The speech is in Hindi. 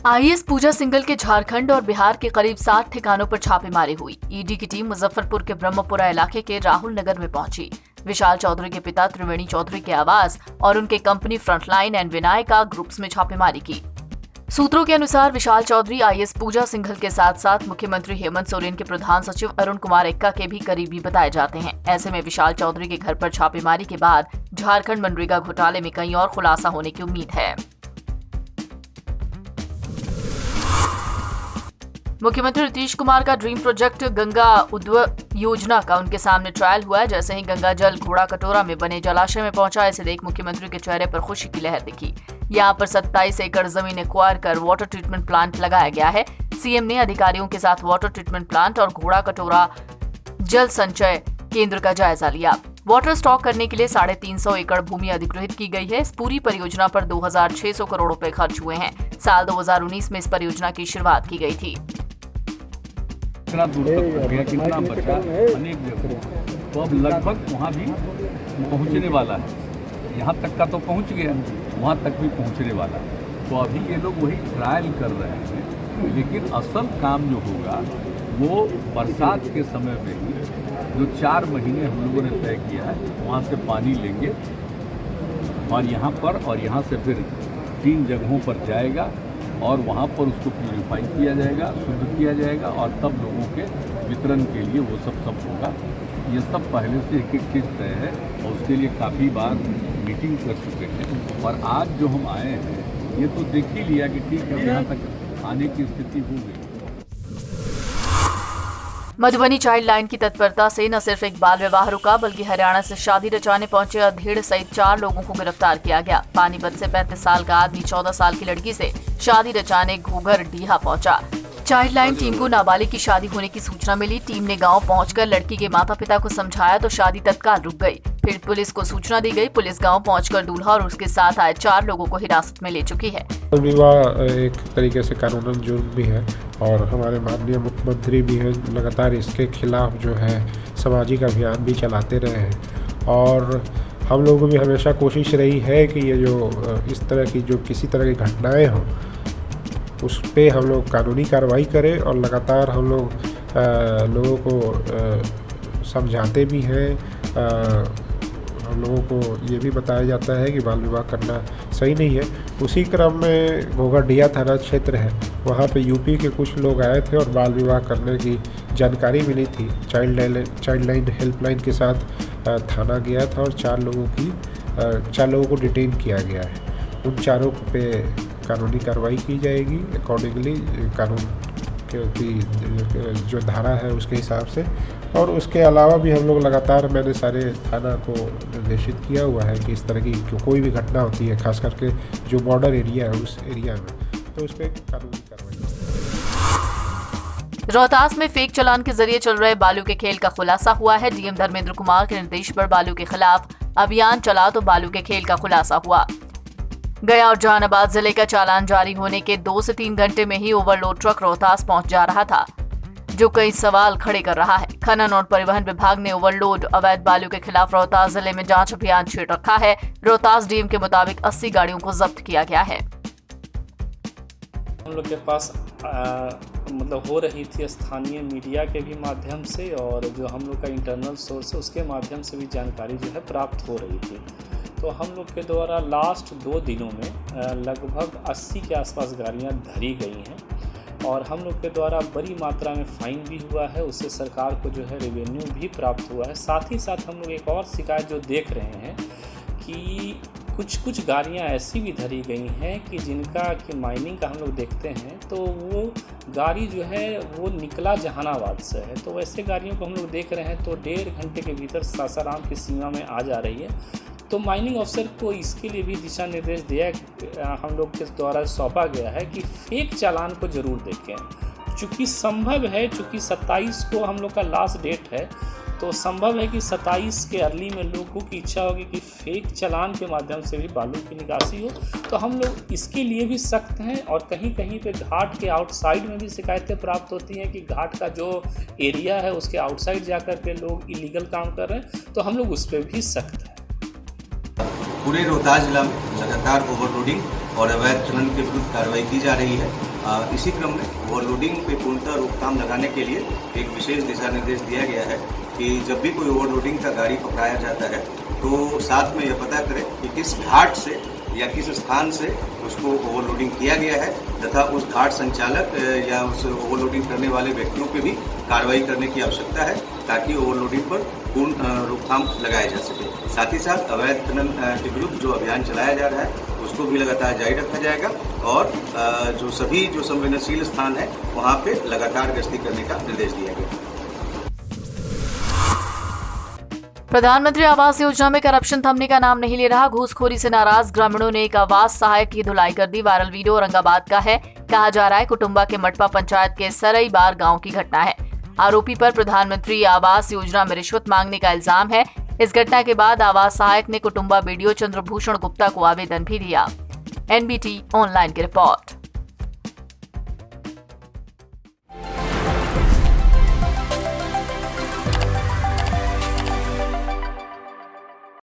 आईएएस पूजा सिंघल के झारखंड और बिहार के करीब 60 ठिकानों पर छापेमारी हुई। ईडी की टीम मुजफ्फरपुर के ब्रह्मपुरा इलाके के राहुल नगर में पहुंची। विशाल चौधरी के पिता त्रिवेणी चौधरी के आवास और उनके company frontline and Vinayaka groups में छापेमारी की। सूत्रों के अनुसार विशाल चौधरी आईएएस पूजा सिंघल के साथ साथ मुख्यमंत्री हेमंत सोरेन के प्रधान सचिव अरुण कुमार एक्का के भी करीबी बताए जाते हैं। ऐसे में विशाल चौधरी के घर पर छापेमारी के बाद झारखंड मनरेगा घोटाले में कहीं और खुलासा होने की उम्मीद है। मुख्यमंत्री नीतीश कुमार का ड्रीम प्रोजेक्ट गंगा उद्वह योजना का उनके सामने ट्रायल हुआ है। जैसे ही गंगा जल घोड़ा कटोरा में बने जलाशय में पहुंचा, इसे देख मुख्यमंत्री के चेहरे पर खुशी की लहर दिखी। यहां पर 27 एकड़ जमीन एक्वायर कर वाटर ट्रीटमेंट प्लांट लगाया गया है। सीएम ने अधिकारियों के साथ वाटर ट्रीटमेंट प्लांट और घोड़ा कटोरा जल संचय केंद्र का जायजा लिया। वाटर स्टॉक करने के लिए 350 एकड़ भूमि अधिग्रहित की गई है। इस पूरी परियोजना पर 2600 करोड़ रुपए खर्च हुए हैं। साल 2019 में इस परियोजना की शुरुआत की गई थी। कितना दूर तक गया, कितना बचा, अनेक जगह तो अब लगभग वहाँ भी पहुँचने वाला है। यहाँ तक का तो पहुँच गया, वहाँ तक भी पहुँचने वाला है। तो अभी ये लोग वही ट्रायल कर रहे हैं, लेकिन असल काम जो होगा वो बरसात के समय में ही जो 4 महीने हम लोगों ने तय किया है, वहाँ से पानी लेंगे और यहाँ से फिर 3 जगहों पर जाएगा और वहाँ पर उसको प्यूरिफाई किया जाएगा, शुद्ध किया जाएगा और तब लोगों के वितरण के लिए वो सब होगा। ये सब पहले से एक चीज़ तय है और उसके लिए काफ़ी बार मीटिंग कर चुके हैं। और आज जो हम आए हैं ये तो देख ही लिया कि ठीक है, यहाँ तक आने की स्थिति हो गई। मधुबनी चाइल्ड लाइन की तत्परता से न सिर्फ एक बाल विवाह रुका, बल्कि हरियाणा से शादी रचाने पहुंचे अधेड़ सहित 4 लोगों को गिरफ्तार किया गया। पानीपत से 35 साल का आदमी 14 साल की लड़की से शादी रचाने घूघर डीहा पहुंचा। चाइल्ड लाइन टीम को नाबालिग की शादी होने की सूचना मिली। टीम ने गांव पहुंचकर लड़की के माता पिता को समझाया तो शादी तत्काल रुक गई। फिर पुलिस को सूचना दी गई। पुलिस गांव पहुंचकर दूल्हा और उसके साथ आए 4 लोगों को हिरासत में ले चुकी है। विवाह एक तरीके से कानूनन जुर्म भी है और हमारे माननीय मुख्यमंत्री भी हैं, लगातार इसके खिलाफ जो है सामाजिक अभियान भी चलाते रहे हैं। और हम लोगों की भी हमेशा कोशिश रही है कि ये जो इस तरह की जो किसी तरह की घटनाएं हों उस पे हम लोग कानूनी कार्रवाई करें और लगातार हम लोग लोगों को समझाते भी हैं। हम लोगों को ये भी बताया जाता है कि बाल विवाह करना सही नहीं है। उसी क्रम में घोघरडीहा थाना क्षेत्र है, वहाँ पे यूपी के कुछ लोग आए थे और बाल विवाह करने की जानकारी मिली थी। चाइल्ड लाइन हेल्पलाइन के साथ थाना गया था और 4 लोगों को डिटेन किया गया है। उन 4 पे कानूनी कार्रवाई की जाएगी अकॉर्डिंगली कानून की जो धारा है उसके हिसाब से। और उसके अलावा भी हम लोग लगातार मैंने सारे थाना को निर्देशित किया हुआ है कि इस तरह की कोई भी घटना होती है, खास करके जो बॉर्डर एरिया है उस एरिया में, तो उस पर कानूनी कार्रवाई। रोहतास में फेक चालान के जरिए चल रहे बालू के खेल का खुलासा हुआ है। डीएम धर्मेंद्र कुमार के निर्देश पर बालू के खिलाफ अभियान चला तो बालू के खेल का खुलासा हुआ। गया और जहानाबाद जिले का चालान जारी होने के 2 से 3 घंटे में ही ओवरलोड ट्रक रोहतास पहुंच जा रहा था, जो कई सवाल खड़े कर रहा है। खनन और परिवहन विभाग ने ओवरलोड अवैध बालू के खिलाफ रोहतास जिले में जांच अभियान छेड़ रखा है। रोहतास डीएम के मुताबिक 80 गाड़ियों को जब्त किया गया है। हम लोग के पास हो रही थी स्थानीय मीडिया के भी माध्यम से और जो हम लोग का इंटरनल सोर्स है उसके माध्यम से भी जानकारी जो है प्राप्त हो रही थी। तो हम लोग के द्वारा लास्ट 2 दिनों में लगभग 80 के आसपास गाड़ियां धरी गई हैं और हम लोग के द्वारा बड़ी मात्रा में फाइन भी हुआ है। उससे सरकार को जो है रेवेन्यू भी प्राप्त हुआ है। साथ ही साथ हम लोग एक और शिकायत जो देख रहे हैं कि कुछ गाड़ियां ऐसी भी धरी गई हैं कि जिनका कि माइनिंग का हम लोग देखते हैं तो वो गाड़ी जो है वो निकला जहानाबाद से है। तो वैसे गाड़ियों को हम लोग देख रहे हैं तो 1.5 घंटे के भीतर सासाराम की सीमा में आ जा रही है। तो माइनिंग अफसर को इसके लिए भी दिशा निर्देश दिया हम लोग के द्वारा सौंपा गया है कि फेक चालान को ज़रूर देखें। चूँकि संभव है, चूँकि 27 को हम लोग का लास्ट डेट है, तो संभव है कि 27 के अर्ली में लोगों की इच्छा होगी कि फेक चालान के माध्यम से भी बालू की निकासी हो। तो हम लोग इसके लिए भी सख्त हैं और कहीं कहीं पे घाट के आउटसाइड में भी शिकायतें प्राप्त होती हैं कि घाट का जो एरिया है उसके आउटसाइड जाकर के लोग इलीगल काम कर रहे हैं। तो हम लोग उस पर भी सख्त हैं। पूरे रोहतास जिला में लगातार ओवरलोडिंग और अवैध खनन के विरुद्ध कार्रवाई की जा रही है। इसी क्रम में ओवरलोडिंग पे पूर्णतः रोकथाम लगाने के लिए एक विशेष दिशा निर्देश दिया गया है कि जब भी कोई ओवरलोडिंग का गाड़ी पकड़ाया जाता है तो साथ में यह पता करें कि किस घाट से या किस स्थान से उसको ओवरलोडिंग किया गया है तथा उस घाट संचालक या उस ओवरलोडिंग करने वाले व्यक्तियों पे भी कार्रवाई करने की आवश्यकता है ताकि ओवरलोडिंग पर पूर्ण रोकथाम लगाया जा सके। साथ ही साथ अवैध खनन के विरुद्ध जो अभियान चलाया जा रहा है उसको भी लगातार जारी रखा जाएगा और जो संवेदनशील स्थान है वहाँ पे लगातार गश्ती करने का निर्देश दिया गया। प्रधानमंत्री आवास योजना में करप्शन थमने का नाम नहीं ले रहा। घूसखोरी से नाराज ग्रामीणों ने एक आवास सहायक की धुलाई कर दी। वायरल वीडियो औरंगाबाद का है। कहा जा रहा है कुटुंबा के मटपा पंचायत के सरईबार गांव की घटना है। आरोपी पर प्रधानमंत्री आवास योजना में रिश्वत मांगने का इल्जाम है। इस घटना के बाद आवास सहायक ने कुटुंबा बीडीओ चंद्रभूषण गुप्ता को आवेदन भी दिया। NBT ऑनलाइन की रिपोर्ट।